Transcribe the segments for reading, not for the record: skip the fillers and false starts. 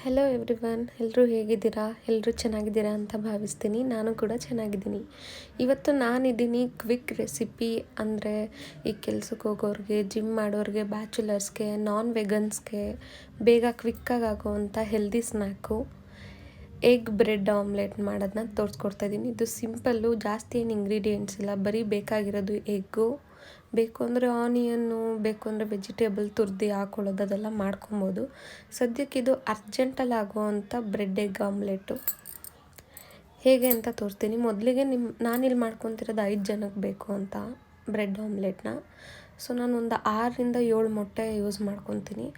Hello everyone, ಎಲ್ಲರೂ ಹೇಗಿದ್ದೀರಾ? ಎಲ್ಲರೂ ಚೆನ್ನಾಗಿದ್ದೀರಾ ಅಂತ ಭಾವಿಸ್ತೀನಿ. ನಾನು ಕೂಡ ಚೆನ್ನಾಗಿದ್ದೀನಿ. ಇವತ್ತು ನಾನಿದ್ದೀನಿ ಕ್ವಿಕ್ ರೆಸಿಪಿ ಅಂದರೆ ಈ ಕೆಲ್ಸಕ್ಕೆ ಹೋಗೋರಿಗೆ, ಜಿಮ್ ಮಾಡೋರಿಗೆ, ಬ್ಯಾಚುಲರ್ಸ್ಗೆ, ನಾನ್ ವೆಗನ್ಸ್ಗೆ ಬೇಗ ಕ್ವಿಕ್ಕಾಗಿ ಆಗೋವಂಥ healthy snack egg bread omelette ಮಾಡೋದನ್ನ ತೋರಿಸ್ಕೊಡ್ತಾಯಿದ್ದೀನಿ. ಇದು ಸಿಂಪಲ್ಲು, ಜಾಸ್ತಿ ಏನು ಇಂಗ್ರೀಡಿಯೆಂಟ್ಸ್ ಇಲ್ಲ, ಬರೀ ಬೇಕಾಗಿರೋದು ಎಗ್ಗು, ಬೇಕು ಅಂದರೆ ಆನಿಯನ್ನು, ಬೇಕು ಅಂದರೆ ವೆಜಿಟೇಬಲ್ ತುರ್ದು ಹಾಕ್ಕೊಳ್ಳೋದು, ಅದೆಲ್ಲ ಮಾಡ್ಕೊಬೋದು. ಸದ್ಯಕ್ಕೆ ಇದು ಅರ್ಜೆಂಟಲ್ಲಿ ಆಗುವಂಥ ಬ್ರೆಡ್ ಎಗ್ ಆಮ್ಲೆಟು ಹೇಗೆ ಅಂತ ತೋರಿಸ್ತೀನಿ. ಮೊದಲಿಗೆ ನಾನಿಲ್ಲಿ ಮಾಡ್ಕೊತಿರೋದು 5 ಜನಕ್ಕೆ ಬೇಕು ಅಂತ ಬ್ರೆಡ್ ಆಮ್ಲೆಟ್ನ. ಸೊ ನಾನು ಒಂದು 6ರಿಂದ 7 ಮೊಟ್ಟೆ ಯೂಸ್ ಮಾಡ್ಕೊತೀನಿ.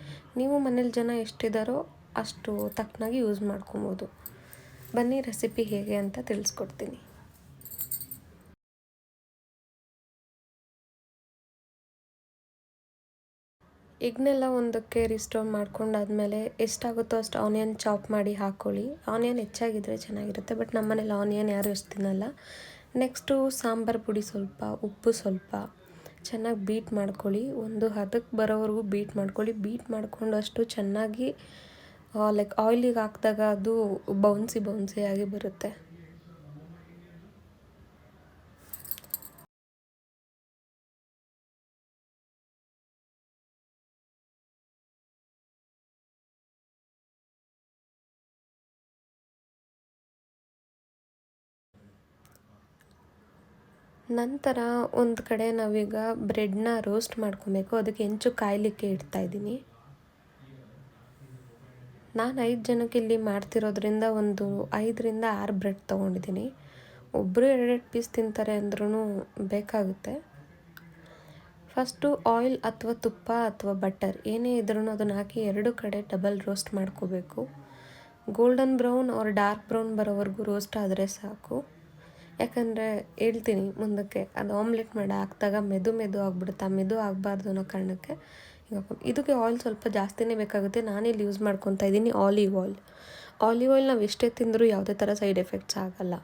ನೀವು ಮನೇಲಿ ಜನ ಎಷ್ಟಿದ್ದಾರೋ ಅಷ್ಟು ತಕ್ಕನಾಗಿ ಯೂಸ್ ಮಾಡ್ಕೊಬೋದು. ಬನ್ನಿ ರೆಸಿಪಿ ಹೇಗೆ ಅಂತ ತಿಳಿಸ್ಕೊಡ್ತೀನಿ. ಎಗ್ನೆಲ್ಲ ಒಂದಕ್ಕೆ ರಿಸ್ಟೋರ್ ಮಾಡ್ಕೊಂಡಾದ್ಮೇಲೆ ಎಷ್ಟಾಗುತ್ತೋ ಅಷ್ಟು ಆನಿಯನ್ ಚಾಪ್ ಮಾಡಿ ಹಾಕ್ಕೊಳ್ಳಿ. ಆನಿಯನ್ ಹೆಚ್ಚಾಗಿದ್ದರೆ ಚೆನ್ನಾಗಿರುತ್ತೆ, ಬಟ್ ನಮ್ಮನೇಲಿ ಆನಿಯನ್ ಯಾರೂ ಎಷ್ಟು ತಿನ್ನಲ್ಲ. ನೆಕ್ಸ್ಟು ಸಾಂಬಾರು ಪುಡಿ ಸ್ವಲ್ಪ, ಉಪ್ಪು ಸ್ವಲ್ಪ ಚೆನ್ನಾಗಿ ಬೀಟ್ ಮಾಡ್ಕೊಳ್ಳಿ. ಒಂದು ಹದಕ್ಕೆ ಬರೋವರೆಗೂ ಬೀಟ್ ಮಾಡ್ಕೊಳ್ಳಿ. ಬೀಟ್ ಮಾಡಿಕೊಂಡು ಅಷ್ಟು ಚೆನ್ನಾಗಿ ಆಯಿಲಿಗೆ ಹಾಕಿದಾಗ ಅದು ಬೌನ್ಸಿ ಆಗಿ ಬರುತ್ತೆ. ನಂತರ ಒಂದು ಕಡೆ ನಾವೀಗ ಬ್ರೆಡ್ನ ರೋಸ್ಟ್ ಮಾಡ್ಕೊಬೇಕು. ಅದಕ್ಕೆ ಹೆಂಚು ಕಾಯಲಿಕ್ಕೆ ಇಡ್ತಾಯಿದ್ದೀನಿ. ನಾನು 5 ಜನಕ್ಕೆ ಇಲ್ಲಿ ಮಾಡ್ತಿರೋದ್ರಿಂದ ಒಂದು 5ರಿಂದ 6 ಬ್ರೆಡ್ ತೊಗೊಂಡಿದ್ದೀನಿ. ಒಬ್ಬರು 2 ಪೀಸ್ ತಿಂತಾರೆ ಅಂದ್ರೂ ಬೇಕಾಗುತ್ತೆ. ಫಸ್ಟು ಆಯಿಲ್ ಅಥವಾ ತುಪ್ಪ ಅಥವಾ ಬಟರ್ ಏನೇ ಇದ್ರೂ ಅದನ್ನು ಹಾಕಿ 2 ಕಡೆ ಡಬಲ್ ರೋಸ್ಟ್ ಮಾಡ್ಕೋಬೇಕು. Golden brown or dark brown ಬರೋವರೆಗೂ ರೋಸ್ಟ್ ಆದರೆ ಸಾಕು. ಯಾಕಂದರೆ ಹೇಳ್ತೀನಿ ಮುಂದಕ್ಕೆ, ಅದು ಆಮ್ಲೆಟ್ ಮಾಡಿ ಹಾಕಿದಾಗ ಮೆದು ಆಗಿಬಿಡುತ್ತೆ. ಆ ಮೆದು ಆಗಬಾರ್ದು ಅನ್ನೋ ಕಾರಣಕ್ಕೆ ಇದಕ್ಕೆ ಆಯಿಲ್ ಸ್ವಲ್ಪ ಜಾಸ್ತಿನೇ ಬೇಕಾಗುತ್ತೆ. ನಾನಿಲ್ಲಿ ಯೂಸ್ ಮಾಡ್ಕೊತಾ ಇದ್ದೀನಿ ಆಲಿವ್ ಆಯಿಲ್ ನಾವು ಎಷ್ಟೇ ತಿಂದರೂ ಯಾವುದೇ ಥರ ಸೈಡ್ ಎಫೆಕ್ಟ್ಸ್ ಆಗಲ್ಲ.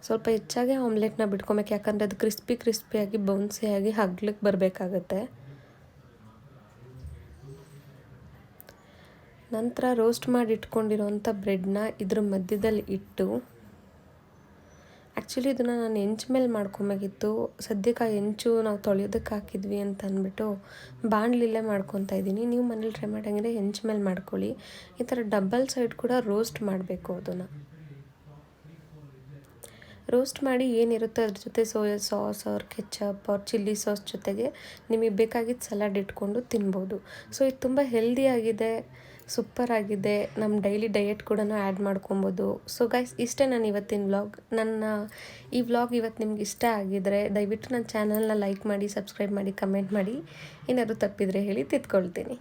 ಸ್ವಲ್ಪ ಹೆಚ್ಚಾಗಿ ಆಮ್ಲೆಟ್ನ ಬಿಟ್ಕೊಬೇಕು, ಯಾಕಂದರೆ ಅದು ಕ್ರಿಸ್ಪಿಯಾಗಿ ಬೌನ್ಸಿಯಾಗಿ ಹಗ್ಲಿಕ್ಕೆ ಬರಬೇಕಾಗತ್ತೆ. ನಂತರ ರೋಸ್ಟ್ ಮಾಡಿ ಇಟ್ಕೊಂಡಿರೋಂಥ ಬ್ರೆಡ್ನ ಇದ್ರ ಮಧ್ಯದಲ್ಲಿ ಇಟ್ಟು, ಆ್ಯಕ್ಚುಲಿ ಇದನ್ನು ನಾನು ಹೆಂಚು ಮೇಲೆ ಮಾಡ್ಕೊಬೇಕಿತ್ತು. ಸದ್ಯಕ್ಕೆ ಆ ಹೆಂಚು ನಾವು ತೊಳೆಯೋದಕ್ಕೆ ಹಾಕಿದ್ವಿ ಅಂತ ಅಂದ್ಬಿಟ್ಟು ಬಾಣಲಿಲೇ ಮಾಡ್ಕೊತಾ ಇದ್ದೀನಿ. ನೀವು ಮನೇಲಿ ಟ್ರೈ ಮಾಡೋಂಗಿದ್ರೆ ಹೆಂಚು ಮೇಲೆ ಮಾಡ್ಕೊಳ್ಳಿ. ಈ ಥರ ಡಬಲ್ ಸೈಡ್ ಕೂಡ ರೋಸ್ಟ್ ಮಾಡಬೇಕು. ಅದನ್ನು ರೋಸ್ಟ್ ಮಾಡಿ ಏನಿರುತ್ತೆ ಅದ್ರ ಜೊತೆ soya sauce or ketchup or chilli sauce ಜೊತೆಗೆ ನಿಮಗೆ ಬೇಕಾಗಿದ್ದು ಸಲಾಡ್ ಇಟ್ಕೊಂಡು ತಿನ್ಬೋದು. ಸೊ ಇದು ತುಂಬ ಹೆಲ್ದಿಯಾಗಿದೆ, ಸೂಪರ್ ಆಗಿದೆ. ನಮ್ಮ ಡೈಲಿ ಡಯೆಟ್ ಕೂಡ ಆ್ಯಡ್ ಮಾಡ್ಕೊಬೋದು. ಸೊ ಗೈಸ್, ಇಷ್ಟೇ ನಾನು ಇವತ್ತಿನ ವ್ಲಾಗ್. ಈ ವ್ಲಾಗ್ ಇವತ್ತು ನಿಮ್ಗೆ ಇಷ್ಟ ಆಗಿದರೆ ದಯವಿಟ್ಟು ನನ್ನ ಚಾನಲ್ನ ಲೈಕ್ ಮಾಡಿ, ಸಬ್ಸ್ಕ್ರೈಬ್ ಮಾಡಿ, ಕಮೆಂಟ್ ಮಾಡಿ. ಏನಾದರೂ ತಪ್ಪಿದರೆ ಹೇಳಿ ತಿದ್ಕೊಳ್ತೀನಿ.